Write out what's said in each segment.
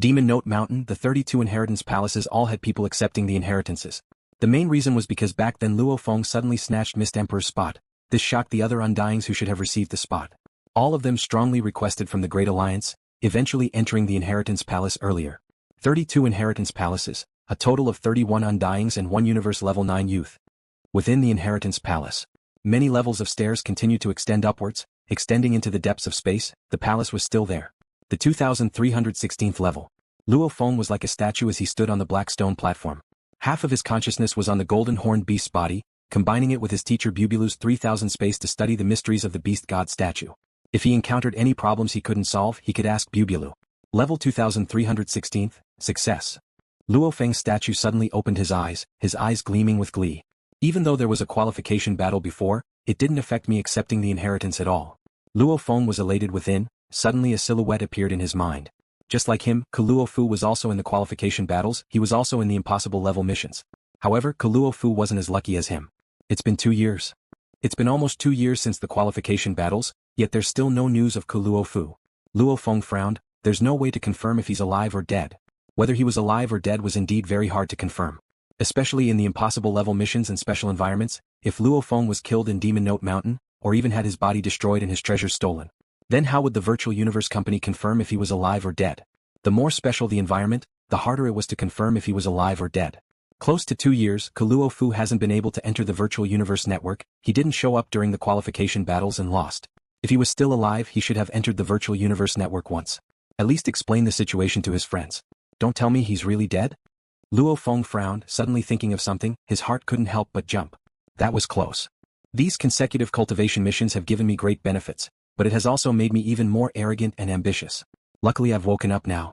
Demon Note Mountain, the 32 inheritance palaces all had people accepting the inheritances. The main reason was because back then Luo Feng suddenly snatched Mist Emperor's spot. This shocked the other Undyings who should have received the spot. All of them strongly requested from the Great Alliance, eventually entering the inheritance palace earlier. 32 inheritance palaces, a total of 31 Undyings and 1 universe level 9 youth. Within the inheritance palace, many levels of stairs continued to extend upwards, extending into the depths of space. The palace was still there. The 2316th level. Luo Feng was like a statue as he stood on the black stone platform. Half of his consciousness was on the golden horned beast's body, combining it with his teacher Bubulu's 3000 space to study the mysteries of the beast god statue. If he encountered any problems he couldn't solve, he could ask Bubulu. Level 2316th, success. Luo Feng's statue suddenly opened his eyes gleaming with glee. Even though there was a qualification battle before, it didn't affect me accepting the inheritance at all. Luo Feng was elated within. Suddenly a silhouette appeared in his mind. Just like him, Ke Luo Fu was also in the qualification battles. He was also in the impossible level missions. However, Ke Luo Fu wasn't as lucky as him. It's been 2 years. It's been almost 2 years since the qualification battles, yet there's still no news of Ke Luo Fu. Luo Feng frowned. There's no way to confirm if he's alive or dead. Whether he was alive or dead was indeed very hard to confirm. Especially in the impossible level missions and special environments, if Luo Feng was killed in Demon Note Mountain, or even had his body destroyed and his treasures stolen, then how would the Virtual Universe Company confirm if he was alive or dead? The more special the environment, the harder it was to confirm if he was alive or dead. Close to 2 years, Ke Luo Fu hasn't been able to enter the Virtual Universe Network. He didn't show up during the qualification battles and lost. If he was still alive, he should have entered the Virtual Universe Network once. At least explain the situation to his friends. Don't tell me he's really dead? Luo Feng frowned, suddenly thinking of something. His heart couldn't help but jump. That was close. These consecutive cultivation missions have given me great benefits, but it has also made me even more arrogant and ambitious. Luckily I've woken up now.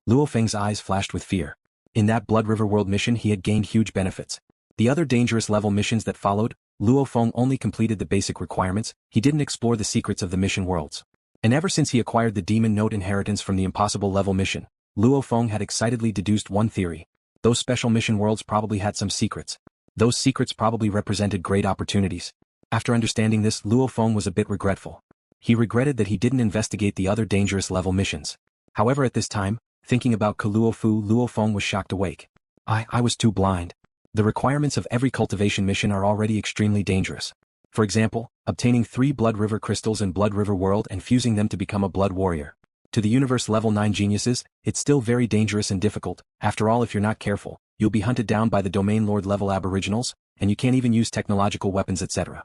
Luo Feng's eyes flashed with fear. In that Blood River World mission he had gained huge benefits. The other dangerous level missions that followed, Luo Feng only completed the basic requirements. He didn't explore the secrets of the mission worlds. And ever since he acquired the Demon Note inheritance from the impossible level mission, Luo Feng had excitedly deduced one theory. Those special mission worlds probably had some secrets. Those secrets probably represented great opportunities. After understanding this, Luo Feng was a bit regretful. He regretted that he didn't investigate the other dangerous level missions. However, at this time, thinking about Ke Luo Fu, Luo Feng was shocked awake. I was too blind. The requirements of every cultivation mission are already extremely dangerous. For example, obtaining 3 Blood River crystals in Blood River World and fusing them to become a Blood Warrior. To the Universe Level 9 geniuses, it's still very dangerous and difficult. After all, if you're not careful, you'll be hunted down by the Domain Lord level aboriginals, and you can't even use technological weapons etc.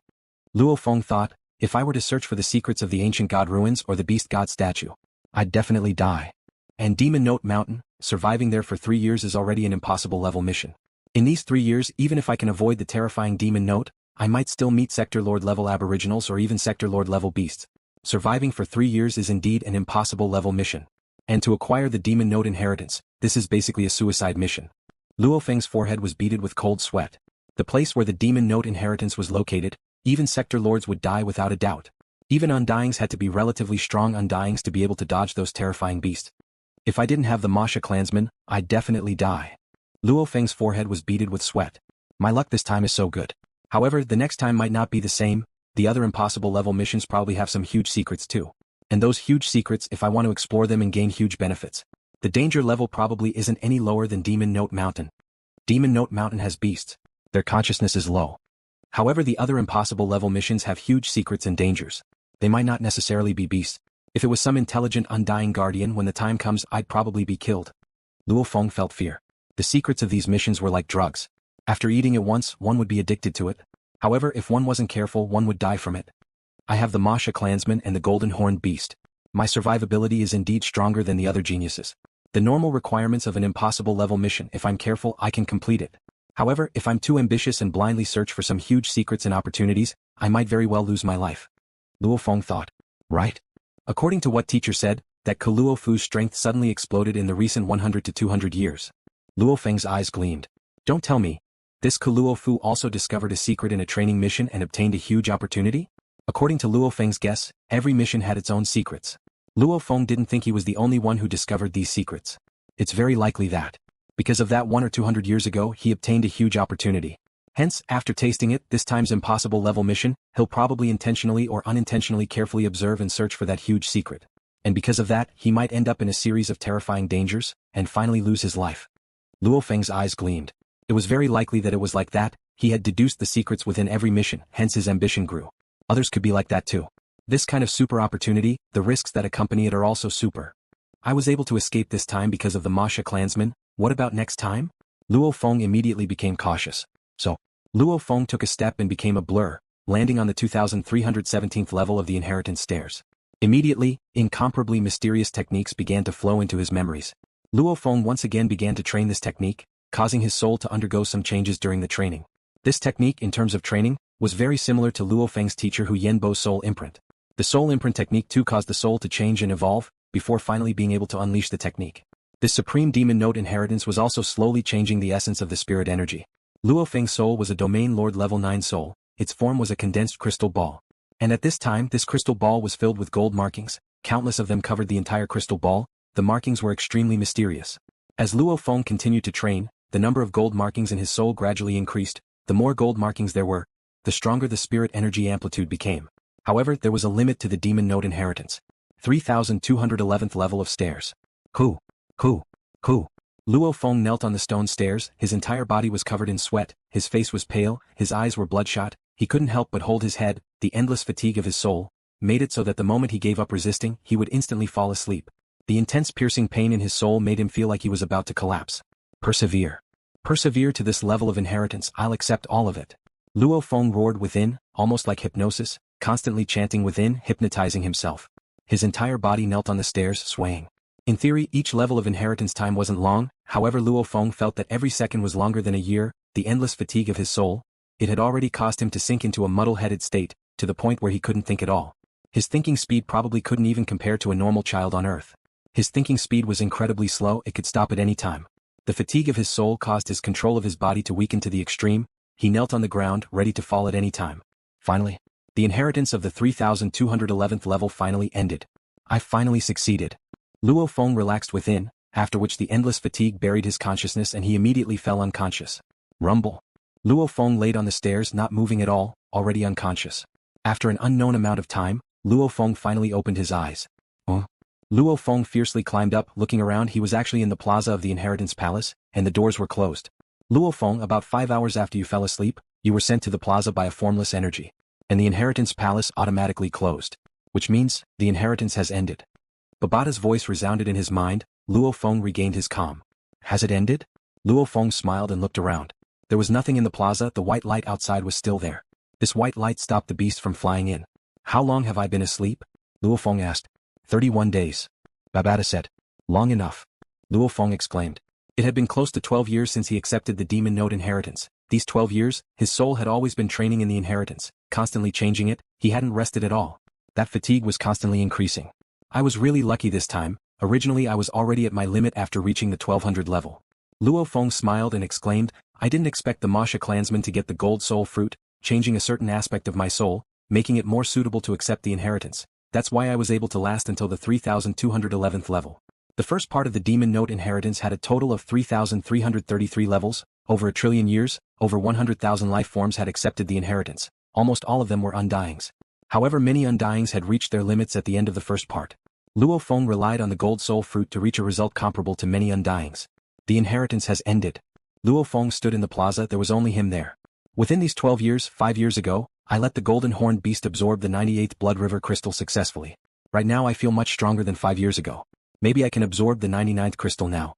Luo Feng thought, if I were to search for the secrets of the ancient god ruins or the beast god statue, I'd definitely die. And Demon Note Mountain, surviving there for 3 years is already an impossible level mission. In these 3 years, even if I can avoid the terrifying Demon Note, I might still meet Sector Lord level aboriginals or even Sector Lord level beasts. Surviving for 3 years is indeed an impossible level mission. And to acquire the Demon Note inheritance, this is basically a suicide mission. Luo Feng's forehead was beaded with cold sweat. The place where the Demon Note inheritance was located, even Sector Lords would die without a doubt. Even Undyings had to be relatively strong Undyings to be able to dodge those terrifying beasts. If I didn't have the Mosha clansman, I'd definitely die. Luo Feng's forehead was beaded with sweat. My luck this time is so good. However, the next time might not be the same. The other impossible level missions probably have some huge secrets too. And those huge secrets, if I want to explore them and gain huge benefits, the danger level probably isn't any lower than Demon Note Mountain. Demon Note Mountain has beasts. Their consciousness is low. However, the other impossible level missions have huge secrets and dangers. They might not necessarily be beasts. If it was some intelligent undying guardian, when the time comes, I'd probably be killed. Luo Feng felt fear. The secrets of these missions were like drugs. After eating it once, one would be addicted to it. However, if one wasn't careful, one would die from it. I have the Mosha clansman and the golden horned beast. My survivability is indeed stronger than the other geniuses. The normal requirements of an impossible level mission, if I'm careful, I can complete it. However, if I'm too ambitious and blindly search for some huge secrets and opportunities, I might very well lose my life. Luo Feng thought. Right? According to what teacher said, that Ke Luo Fu's strength suddenly exploded in the recent 100 to 200 years. Luo Feng's eyes gleamed. Don't tell me. This Ke Luo Fu also discovered a secret in a training mission and obtained a huge opportunity? According to Luo Feng's guess, every mission had its own secrets. Luo Feng didn't think he was the only one who discovered these secrets. It's very likely that, because of that 100 or 200 years ago, he obtained a huge opportunity. Hence, after tasting it, this time's impossible level mission, he'll probably intentionally or unintentionally carefully observe and search for that huge secret. And because of that, he might end up in a series of terrifying dangers, and finally lose his life. LuoFeng's eyes gleamed. It was very likely that it was like that. He had deduced the secrets within every mission, hence his ambition grew. Others could be like that too. This kind of super opportunity, the risks that accompany it are also super. I was able to escape this time because of the Mosha clansman. What about next time? Luo Feng immediately became cautious. So, Luo Feng took a step and became a blur, landing on the 2317th level of the inheritance stairs. Immediately, incomparably mysterious techniques began to flow into his memories. Luo Feng once again began to train this technique, causing his soul to undergo some changes during the training. This technique, in terms of training, was very similar to Luo Feng's teacher Hu Yanbo's soul imprint. The soul imprint technique too caused the soul to change and evolve, before finally being able to unleash the technique. This supreme demon note inheritance was also slowly changing the essence of the spirit energy. Luo Feng's soul was a domain lord level 9 soul, its form was a condensed crystal ball. And at this time this crystal ball was filled with gold markings, countless of them covered the entire crystal ball. The markings were extremely mysterious. As Luo Feng continued to train, the number of gold markings in his soul gradually increased. The more gold markings there were, the stronger the spirit energy amplitude became. However, there was a limit to the demon note inheritance. 3211th level of stairs. Ku. Luo Feng knelt on the stone stairs, his entire body was covered in sweat, his face was pale, his eyes were bloodshot, he couldn't help but hold his head. The endless fatigue of his soul made it so that the moment he gave up resisting, he would instantly fall asleep. The intense piercing pain in his soul made him feel like he was about to collapse. Persevere. Persevere to this level of inheritance, I'll accept all of it. Luo Feng roared within, almost like hypnosis, constantly chanting within, hypnotizing himself. His entire body knelt on the stairs, swaying. In theory, each level of inheritance time wasn't long, however Luo Feng felt that every second was longer than a year. The endless fatigue of his soul, it had already caused him to sink into a muddle-headed state, to the point where he couldn't think at all. His thinking speed probably couldn't even compare to a normal child on Earth. His thinking speed was incredibly slow, it could stop at any time. The fatigue of his soul caused his control of his body to weaken to the extreme. He knelt on the ground, ready to fall at any time. Finally, the inheritance of the 3211th level finally ended. I finally succeeded. Luo Feng relaxed within, after which the endless fatigue buried his consciousness and he immediately fell unconscious. Rumble. Luo Feng laid on the stairs, not moving at all, already unconscious. After an unknown amount of time, Luo Feng finally opened his eyes. Luo Feng fiercely climbed up, looking around. He was actually in the plaza of the Inheritance Palace, and the doors were closed. Luo Feng, about 5 hours after you fell asleep, you were sent to the plaza by a formless energy. And the Inheritance Palace automatically closed. Which means, the inheritance has ended. Babata's voice resounded in his mind. Luo Feng regained his calm. Has it ended? Luo Feng smiled and looked around. There was nothing in the plaza, the white light outside was still there. This white light stopped the beast from flying in. How long have I been asleep? Luo Feng asked. 31 days. Babata said. Long enough. Luo Feng exclaimed. It had been close to 12 years since he accepted the demon note inheritance. These 12 years, his soul had always been training in the inheritance, constantly changing it. He hadn't rested at all. That fatigue was constantly increasing. I was really lucky this time. Originally I was already at my limit after reaching the 1200 level. Luo Feng smiled and exclaimed, I didn't expect the Mosha clansman to get the gold soul fruit, changing a certain aspect of my soul, making it more suitable to accept the inheritance. That's why I was able to last until the 3211th level. The first part of the demon note inheritance had a total of 3,333 levels. Over a trillion years, over 100,000 life forms had accepted the inheritance. Almost all of them were undyings. However, many undyings had reached their limits at the end of the first part. Luo Feng relied on the gold soul fruit to reach a result comparable to many undyings. The inheritance has ended. Luo Feng stood in the plaza, there was only him there. Within these 12 years, 5 years ago, I let the golden horned beast absorb the 98th blood river crystal successfully. Right now I feel much stronger than 5 years ago. Maybe I can absorb the 99th crystal now.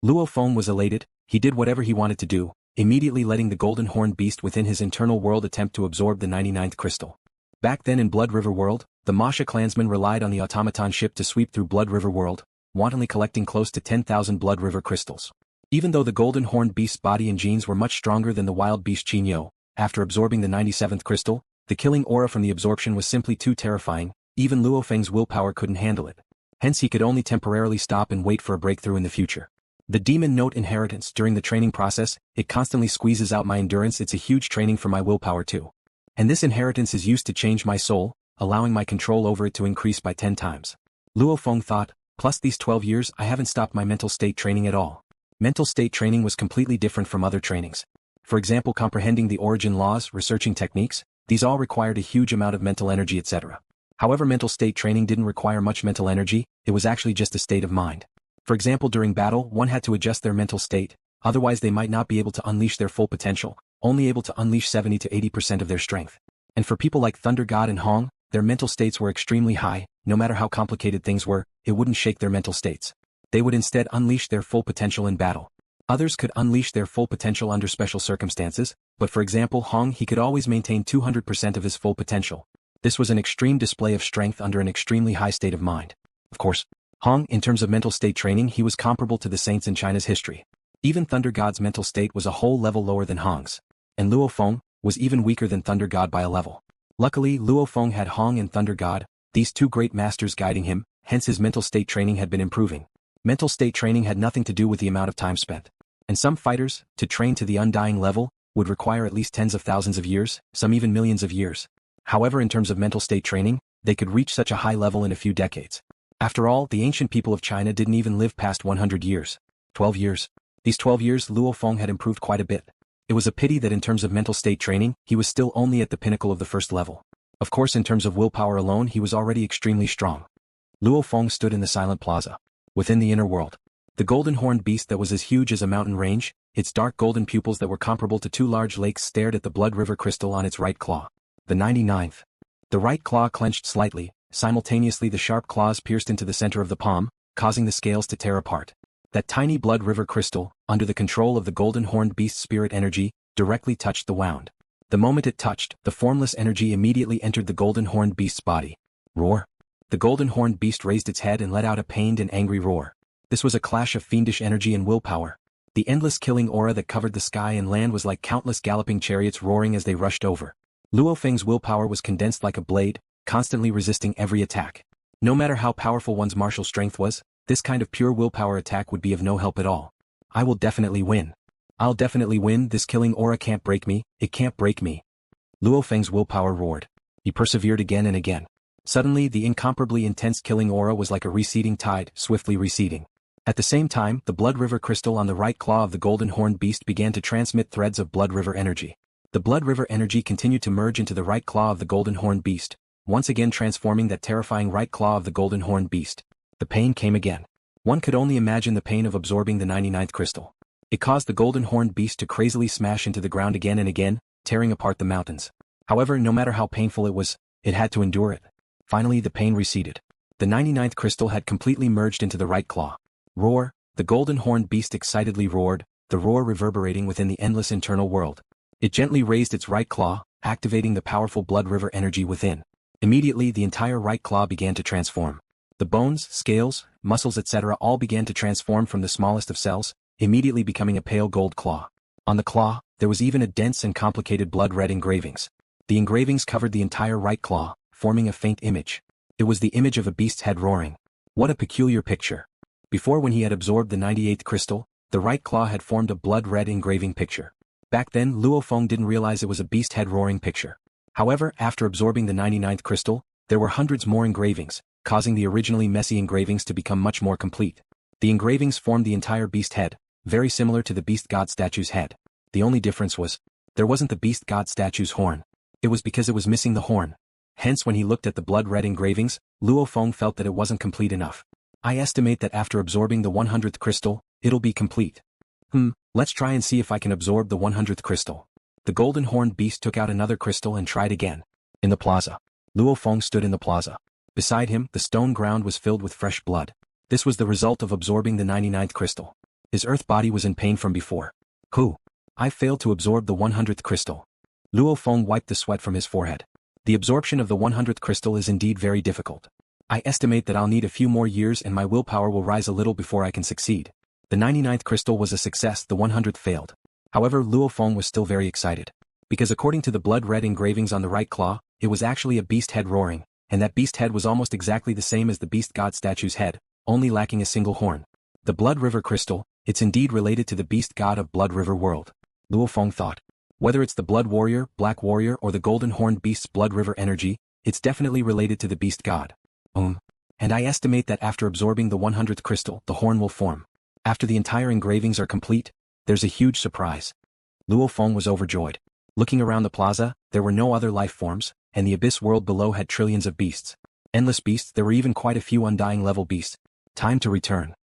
Luo Feng was elated. He did whatever he wanted to do, immediately letting the golden horned beast within his internal world attempt to absorb the 99th crystal. Back then in Blood River World, the Mosha clansman relied on the automaton ship to sweep through Blood River World, wantonly collecting close to 10,000 Blood River crystals. Even though the golden horned beast's body and genes were much stronger than the wild beast Qinyo, after absorbing the 97th crystal, the killing aura from the absorption was simply too terrifying. Even LuoFeng's willpower couldn't handle it. Hence he could only temporarily stop and wait for a breakthrough in the future. The demon note inheritance, during the training process, it constantly squeezes out my endurance. It's a huge training for my willpower too. And this inheritance is used to change my soul, allowing my control over it to increase by 10 times. Luo Feng thought, plus these 12 years I haven't stopped my mental state training at all. Mental state training was completely different from other trainings. For example, comprehending the origin laws, researching techniques, these all required a huge amount of mental energy, etc. However, mental state training didn't require much mental energy, it was actually just a state of mind. For example, during battle, one had to adjust their mental state, otherwise they might not be able to unleash their full potential, only able to unleash 70 to 80% of their strength. And for people like Thunder God and Hong, their mental states were extremely high, no matter how complicated things were, it wouldn't shake their mental states. They would instead unleash their full potential in battle. Others could unleash their full potential under special circumstances, but for example Hong, he could always maintain 200% of his full potential. This was an extreme display of strength under an extremely high state of mind. Of course, Hong, in terms of mental state training, he was comparable to the saints in China's history. Even Thunder God's mental state was a whole level lower than Hong's. And Luo Feng was even weaker than Thunder God by a level. Luckily, Luo Feng had Hong and Thunder God, these two great masters guiding him, hence his mental state training had been improving. Mental state training had nothing to do with the amount of time spent. And some fighters, to train to the undying level, would require at least tens of thousands of years, some even millions of years. However, in terms of mental state training, they could reach such a high level in a few decades. After all, the ancient people of China didn't even live past 100 years. 12 years. These 12 years Luo Feng had improved quite a bit. It was a pity that in terms of mental state training, he was still only at the pinnacle of the first level. Of course, in terms of willpower alone, he was already extremely strong. Luo Feng stood in the silent plaza. Within the inner world, the golden horned beast that was as huge as a mountain range, its dark golden pupils that were comparable to two large lakes stared at the blood river crystal on its right claw. The 99th. The right claw clenched slightly, simultaneously the sharp claws pierced into the center of the palm, causing the scales to tear apart. That tiny blood river crystal, under the control of the golden horned beast's spirit energy, directly touched the wound. The moment it touched, the formless energy immediately entered the golden horned beast's body. Roar. The golden horned beast raised its head and let out a pained and angry roar. This was a clash of fiendish energy and willpower. The endless killing aura that covered the sky and land was like countless galloping chariots roaring as they rushed over. LuoFeng's willpower was condensed like a blade, constantly resisting every attack. No matter how powerful one's martial strength was, this kind of pure willpower attack would be of no help at all. I will definitely win. I'll definitely win, this killing aura can't break me, it can't break me. LuoFeng's willpower roared. He persevered again and again. Suddenly, the incomparably intense killing aura was like a receding tide, swiftly receding. At the same time, the blood river crystal on the right claw of the golden horned beast began to transmit threads of blood river energy. The blood river energy continued to merge into the right claw of the golden horned beast, once again transforming that terrifying right claw of the golden horned beast. The pain came again. One could only imagine the pain of absorbing the 99th crystal. It caused the golden horned beast to crazily smash into the ground again and again, tearing apart the mountains. However, no matter how painful it was, it had to endure it. Finally, the pain receded. The 99th crystal had completely merged into the right claw. Roar, the golden horned beast excitedly roared, the roar reverberating within the endless internal world. It gently raised its right claw, activating the powerful blood river energy within. Immediately, the entire right claw began to transform. The bones, scales, muscles etc. all began to transform from the smallest of cells, immediately becoming a pale gold claw. On the claw, there was even a dense and complicated blood-red engravings. The engravings covered the entire right claw, forming a faint image. It was the image of a beast's head roaring. What a peculiar picture. Before, when he had absorbed the 98th crystal, the right claw had formed a blood-red engraving picture. Back then, Luo Feng didn't realize it was a beast head roaring picture. However, after absorbing the 99th crystal, there were hundreds more engravings, causing the originally messy engravings to become much more complete. The engravings formed the entire beast head, very similar to the beast god statue's head. The only difference was, there wasn't the beast god statue's horn. It was because it was missing the horn. Hence, when he looked at the blood-red engravings, Luo Feng felt that it wasn't complete enough. I estimate that after absorbing the 100th crystal, it'll be complete. Let's try and see if I can absorb the 100th crystal. The golden horned beast took out another crystal and tried again. In the plaza. Luo Feng stood in the plaza. Beside him, the stone ground was filled with fresh blood. This was the result of absorbing the 99th crystal. His earth body was in pain from before. I failed to absorb the 100th crystal. Luo Feng wiped the sweat from his forehead. The absorption of the 100th crystal is indeed very difficult. I estimate that I'll need a few more years and my willpower will rise a little before I can succeed. The 99th crystal was a success, the 100th failed. However, Luo Feng was still very excited. Because according to the blood-red engravings on the right claw, it was actually a beast head roaring, and that beast head was almost exactly the same as the beast god statue's head, only lacking a single horn. The blood river crystal, it's indeed related to the beast god of blood river world. Luo Feng thought. Whether it's the blood warrior, black warrior or the golden horned beast's blood river energy, it's definitely related to the beast god. And I estimate that after absorbing the 100th crystal, the horn will form. After the entire engravings are complete, there's a huge surprise. Luo Feng was overjoyed. Looking around the plaza, there were no other life forms, and the abyss world below had trillions of beasts. Endless beasts, there were even quite a few undying level beasts. Time to return.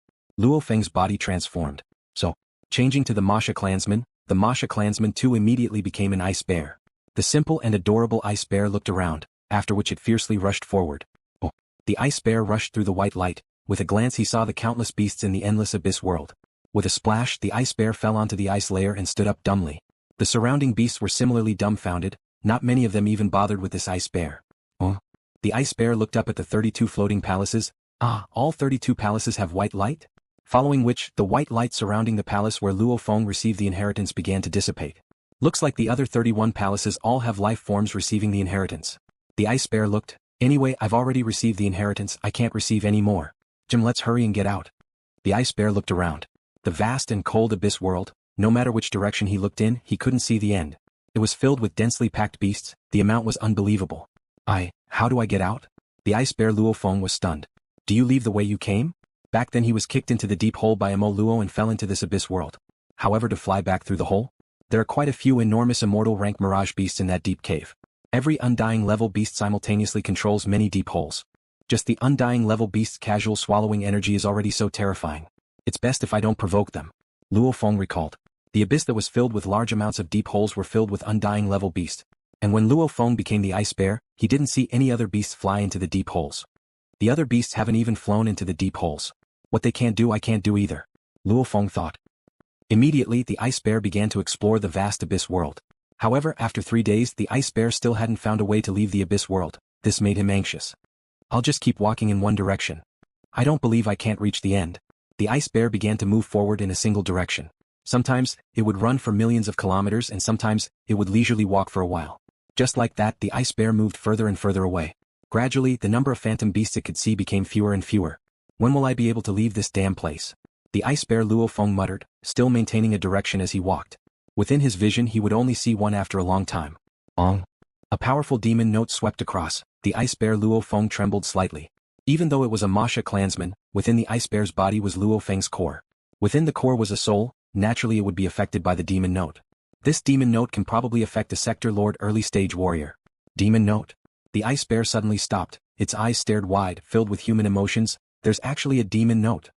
LuoFeng's body transformed. So, changing to the Mosha clansman too immediately became an ice bear. The simple and adorable ice bear looked around, after which it fiercely rushed forward. Oh! The ice bear rushed through the white light. With a glance he saw the countless beasts in the endless abyss world. With a splash, the ice bear fell onto the ice layer and stood up dumbly. The surrounding beasts were similarly dumbfounded, not many of them even bothered with this ice bear. Oh! The ice bear looked up at the 32 floating palaces. Ah, all 32 palaces have white light? Following which, the white light surrounding the palace where Luo Feng received the inheritance began to dissipate. Looks like the other 31 palaces all have life forms receiving the inheritance. The ice bear looked, anyway, I've already received the inheritance, I can't receive any more. Jim, let's hurry and get out. The ice bear looked around. The vast and cold abyss world, no matter which direction he looked in, he couldn't see the end. It was filled with densely packed beasts, the amount was unbelievable. How do I get out? The ice bear Luo Feng was stunned. Do you leave the way you came? Back then he was kicked into the deep hole by a Mo Luo and fell into this abyss world. However, to fly back through the hole? There are quite a few enormous immortal rank mirage beasts in that deep cave. Every undying level beast simultaneously controls many deep holes. Just the undying level beast's casual swallowing energy is already so terrifying. It's best if I don't provoke them. Luo Feng recalled. The abyss that was filled with large amounts of deep holes were filled with undying level beasts. And when Luo Feng became the ice bear, he didn't see any other beasts fly into the deep holes. The other beasts haven't even flown into the deep holes. What they can't do I can't do either. Luo Feng thought. Immediately the ice bear began to explore the vast abyss world. However, after 3 days the ice bear still hadn't found a way to leave the abyss world. This made him anxious. I'll just keep walking in one direction. I don't believe I can't reach the end. The ice bear began to move forward in a single direction. Sometimes, it would run for millions of kilometers and sometimes, it would leisurely walk for a while. Just like that, the ice bear moved further and further away. Gradually, the number of phantom beasts it could see became fewer and fewer. When will I be able to leave this damn place? The ice bear Luo Feng muttered, still maintaining a direction as he walked. Within his vision he would only see one after a long time. Ong. A powerful demon note swept across. The ice bear Luo Feng trembled slightly. Even though it was a Mosha clansman, within the ice bear's body was Luo Feng's core. Within the core was a soul, naturally it would be affected by the demon note. This demon note can probably affect a sector lord early stage warrior. Demon note. The ice bear suddenly stopped, its eyes stared wide, filled with human emotions. There's actually a demon note.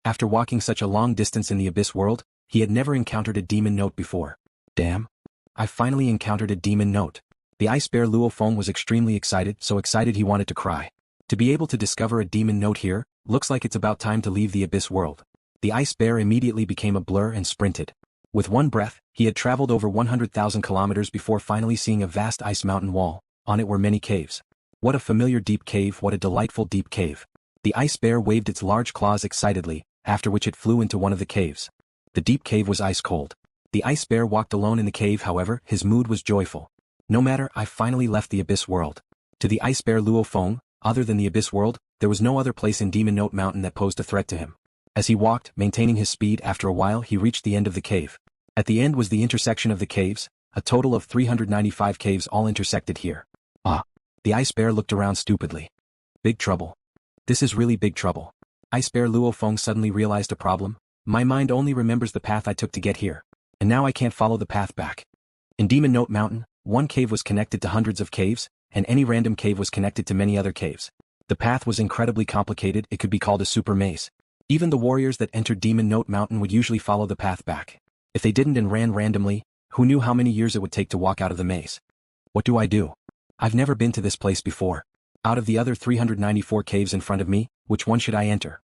After walking such a long distance in the abyss world, he had never encountered a demon note before. Damn. I finally encountered a demon note. The ice bear Luo Feng was extremely excited, so excited he wanted to cry. To be able to discover a demon note here, looks like it's about time to leave the abyss world. The ice bear immediately became a blur and sprinted. With one breath, he had traveled over 100,000 kilometers before finally seeing a vast ice mountain wall. On it were many caves. What a familiar deep cave, what a delightful deep cave. The ice bear waved its large claws excitedly, after which it flew into one of the caves. The deep cave was ice cold. The ice bear walked alone in the cave, however, his mood was joyful. No matter, I finally left the abyss world. To the ice bear Luo Feng, other than the abyss world, there was no other place in Demon Note Mountain that posed a threat to him. As he walked, maintaining his speed, after a while he reached the end of the cave. At the end was the intersection of the caves, a total of 395 caves all intersected here. Ah. The ice bear looked around stupidly. Big trouble. This is really big trouble. Ice bear Luo Feng suddenly realized a problem. My mind only remembers the path I took to get here. And now I can't follow the path back. In Demon Note Mountain, one cave was connected to hundreds of caves, and any random cave was connected to many other caves. The path was incredibly complicated, it could be called a super maze. Even the warriors that entered Demon Note Mountain would usually follow the path back. If they didn't and ran randomly, who knew how many years it would take to walk out of the maze? What do I do? I've never been to this place before. Out of the other 394 caves in front of me, which one should I enter?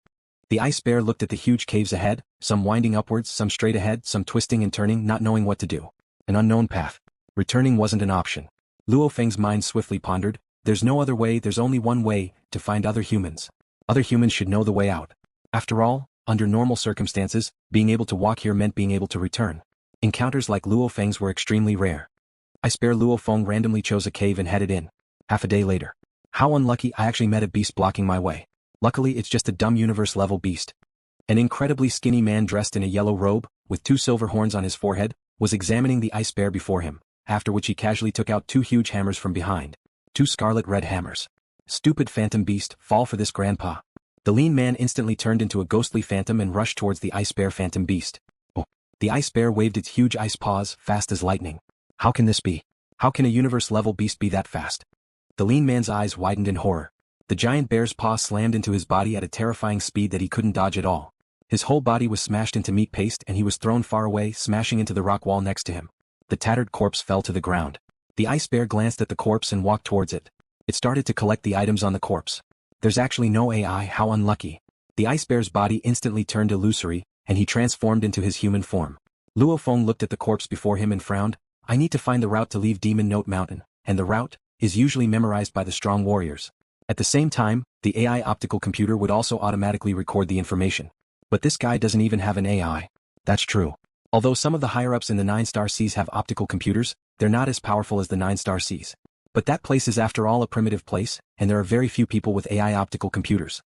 The ice bear looked at the huge caves ahead, some winding upwards, some straight ahead, some twisting and turning, not knowing what to do. An unknown path. Returning wasn't an option. LuoFeng's mind swiftly pondered, there's no other way, there's only one way, to find other humans. Other humans should know the way out. After all, under normal circumstances, being able to walk here meant being able to return. Encounters like LuoFeng's were extremely rare. Ice bear Luo Feng randomly chose a cave and headed in. Half a day later. How unlucky, I actually met a beast blocking my way. Luckily it's just a dumb universe-level beast. An incredibly skinny man dressed in a yellow robe, with 2 silver horns on his forehead, was examining the ice bear before him, after which he casually took out 2 huge hammers from behind. 2 scarlet-red hammers. Stupid phantom beast, fall for this grandpa. The lean man instantly turned into a ghostly phantom and rushed towards the ice bear phantom beast. Oh! The ice bear waved its huge ice paws, fast as lightning. How can this be? How can a universe-level beast be that fast? The lean man's eyes widened in horror. The giant bear's paw slammed into his body at a terrifying speed that he couldn't dodge at all. His whole body was smashed into meat paste and he was thrown far away, smashing into the rock wall next to him. The tattered corpse fell to the ground. The ice bear glanced at the corpse and walked towards it. It started to collect the items on the corpse. There's actually no AI, how unlucky. The ice bear's body instantly turned illusory, and he transformed into his human form. Luo Feng looked at the corpse before him and frowned. I need to find the route to leave Demon Note Mountain, and the route is usually memorized by the strong warriors. At the same time, the AI optical computer would also automatically record the information. But this guy doesn't even have an AI. That's true. Although some of the higher-ups in the 9-star seas have optical computers, they're not as powerful as the 9-star seas. But that place is after all a primitive place, and there are very few people with AI optical computers.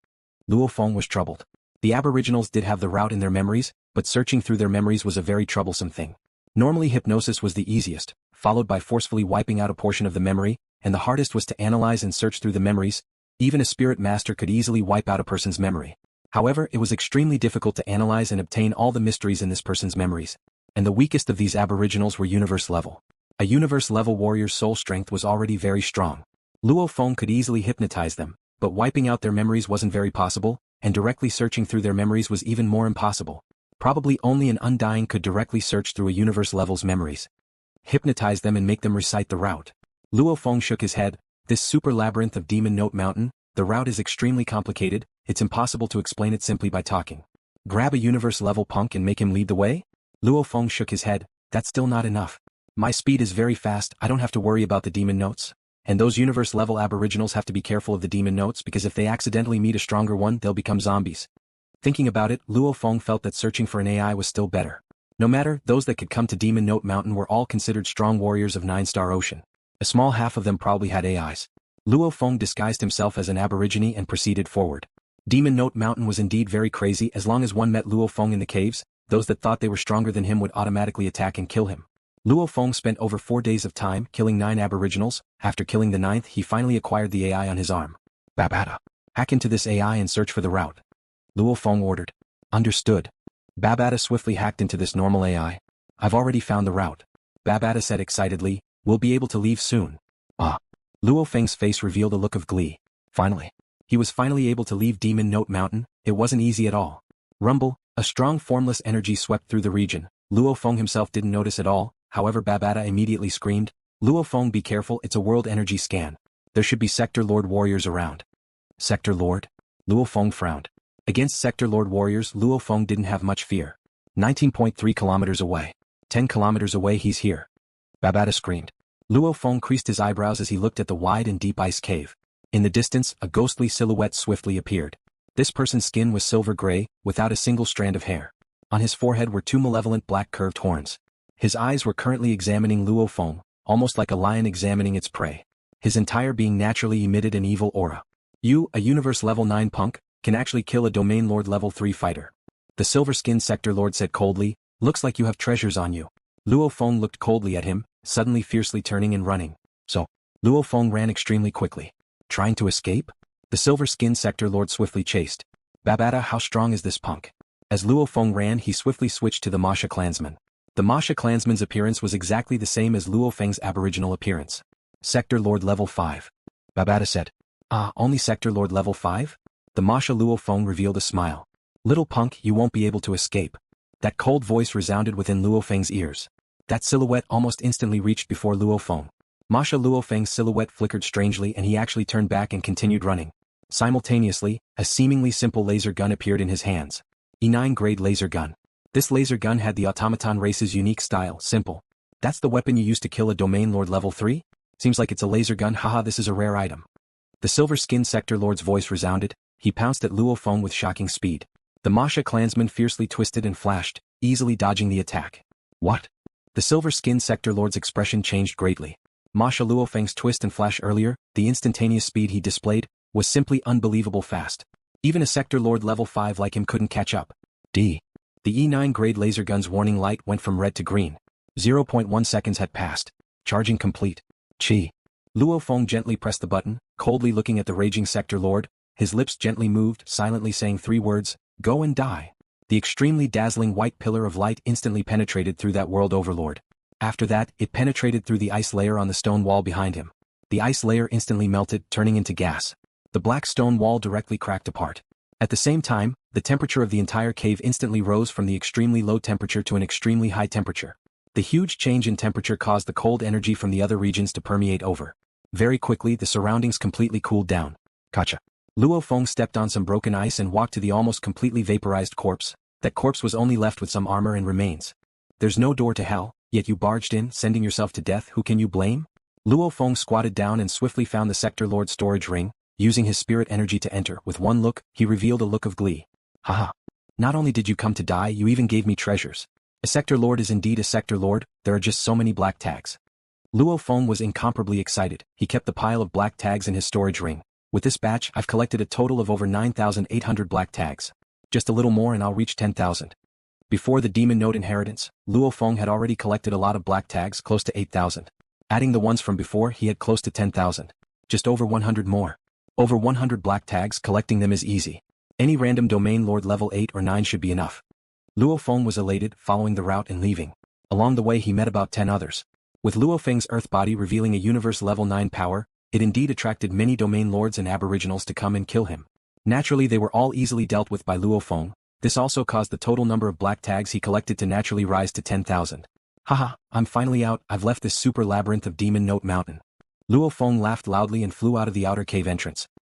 Luo Feng was troubled. The aboriginals did have the route in their memories, but searching through their memories was a very troublesome thing. Normally hypnosis was the easiest, followed by forcefully wiping out a portion of the memory, and the hardest was to analyze and search through the memories. Even a spirit master could easily wipe out a person's memory. However, it was extremely difficult to analyze and obtain all the mysteries in this person's memories. And the weakest of these aboriginals were universe level. A universe level warrior's soul strength was already very strong. Luo Feng could easily hypnotize them, but wiping out their memories wasn't very possible, and directly searching through their memories was even more impossible. Probably only an undying could directly search through a universe level's memories. Hypnotize them and make them recite the route. Luo Feng shook his head. This super labyrinth of Demon Note Mountain, the route is extremely complicated, it's impossible to explain it simply by talking. Grab a universe level punk and make him lead the way? Luo Feng shook his head. That's still not enough. My speed is very fast, I don't have to worry about the demon notes. And those universe level aboriginals have to be careful of the demon notes because if they accidentally meet a stronger one, they'll become zombies. Thinking about it, Luo Feng felt that searching for an AI was still better. No matter, those that could come to Demon Note Mountain were all considered strong warriors of 9-star Ocean. A small half of them probably had AIs. Luo Feng disguised himself as an aborigine and proceeded forward. Demon Note Mountain was indeed very crazy. As long as one met Luo Feng in the caves, those that thought they were stronger than him would automatically attack and kill him. Luo Feng spent over 4 days of time killing 9 aboriginals. After killing the 9th, he finally acquired the AI on his arm. Babata, hack into this AI and search for the route. Luo Feng ordered. Understood. Babata swiftly hacked into this normal AI. I've already found the route. Babata said excitedly, we'll be able to leave soon. Ah. Luo Feng's face revealed a look of glee. Finally. He was finally able to leave Demon Note Mountain. It wasn't easy at all. Rumble, a strong formless energy swept through the region. Luo Feng himself didn't notice at all, however Babata immediately screamed, Luo Feng, be careful, it's a world energy scan. There should be Sector Lord warriors around. Sector Lord? Luo Feng frowned. Against Sector Lord warriors, Luo Feng didn't have much fear. 19.3 kilometers away. 10 kilometers away, he's here. Babata screamed. Luo Feng creased his eyebrows as he looked at the wide and deep ice cave. In the distance, a ghostly silhouette swiftly appeared. This person's skin was silver gray, without a single strand of hair. On his forehead were 2 malevolent black curved horns. His eyes were currently examining Luo Feng, almost like a lion examining its prey. His entire being naturally emitted an evil aura. You, a universe level 9 punk, can actually kill a domain lord level 3 fighter. The silver-skinned sector lord said coldly, looks like you have treasures on you. Luo Feng looked coldly at him, suddenly fiercely turning and running. So, Luo Feng ran extremely quickly. Trying to escape? The silver-skinned sector lord swiftly chased. Babata, how strong is this punk? As Luo Feng ran, he swiftly switched to the Mosha clansman. The Mosha clansman's appearance was exactly the same as Luo Feng's aboriginal appearance. Sector Lord level 5. Babata said. Ah, only Sector Lord level 5? The Mosha Luo Feng revealed a smile. Little punk, you won't be able to escape. That cold voice resounded within Luo Feng's ears. That silhouette almost instantly reached before Luo Feng. Mosha Luo Feng's silhouette flickered strangely and he actually turned back and continued running. Simultaneously, a seemingly simple laser gun appeared in his hands. E9 grade laser gun. This laser gun had the automaton race's unique style, simple. That's the weapon you use to kill a domain lord level 3? Seems like it's a laser gun, haha, this is a rare item. The silver-skinned sector lord's voice resounded. He pounced at Luo Feng with shocking speed. The Mosha clansman fiercely twisted and flashed, easily dodging the attack. What? The silver-skinned sector lord's expression changed greatly. Mosha Luo Feng's twist and flash earlier, the instantaneous speed he displayed, was simply unbelievable fast. Even a sector lord level 5 like him couldn't catch up. D. The E9 grade laser gun's warning light went from red to green. 0.1 seconds had passed. Charging complete. Chi. Luo Feng gently pressed the button, coldly looking at the raging sector lord. His lips gently moved, silently saying 3 words, go and die. The extremely dazzling white pillar of light instantly penetrated through that world overlord. After that, it penetrated through the ice layer on the stone wall behind him. The ice layer instantly melted, turning into gas. The black stone wall directly cracked apart. At the same time, the temperature of the entire cave instantly rose from the extremely low temperature to an extremely high temperature. The huge change in temperature caused the cold energy from the other regions to permeate over. Very quickly, the surroundings completely cooled down. Gotcha. Luo Feng stepped on some broken ice and walked to the almost completely vaporized corpse. That corpse was only left with some armor and remains. There's no door to hell, yet you barged in, sending yourself to death. Who can you blame? Luo Feng squatted down and swiftly found the Sector Lord storage ring, using his spirit energy to enter. With one look, he revealed a look of glee. Haha. Not only did you come to die, you even gave me treasures. A Sector Lord is indeed a Sector Lord, there are just so many black tags. Luo Feng was incomparably excited. He kept the pile of black tags in his storage ring. With this batch, I've collected a total of over 9,800 black tags. Just a little more and I'll reach 10,000. Before the demon note inheritance, Luo Feng had already collected a lot of black tags, close to 8,000. Adding the ones from before, he had close to 10,000. Just over 100 more. Over 100 black tags, collecting them is easy. Any random domain lord level 8 or 9 should be enough. Luo Feng was elated, following the route and leaving. Along the way he met about 10 others. With Luo Feng's earth body revealing a universe level 9 power, it indeed attracted many domain lords and aboriginals to come and kill him. Naturally they were all easily dealt with by Luo Feng. This also caused the total number of black tags he collected to naturally rise to 10,000. Haha, I'm finally out, I've left this super labyrinth of Demon Note Mountain. Luo Feng laughed loudly and flew out of the outer cave entrance.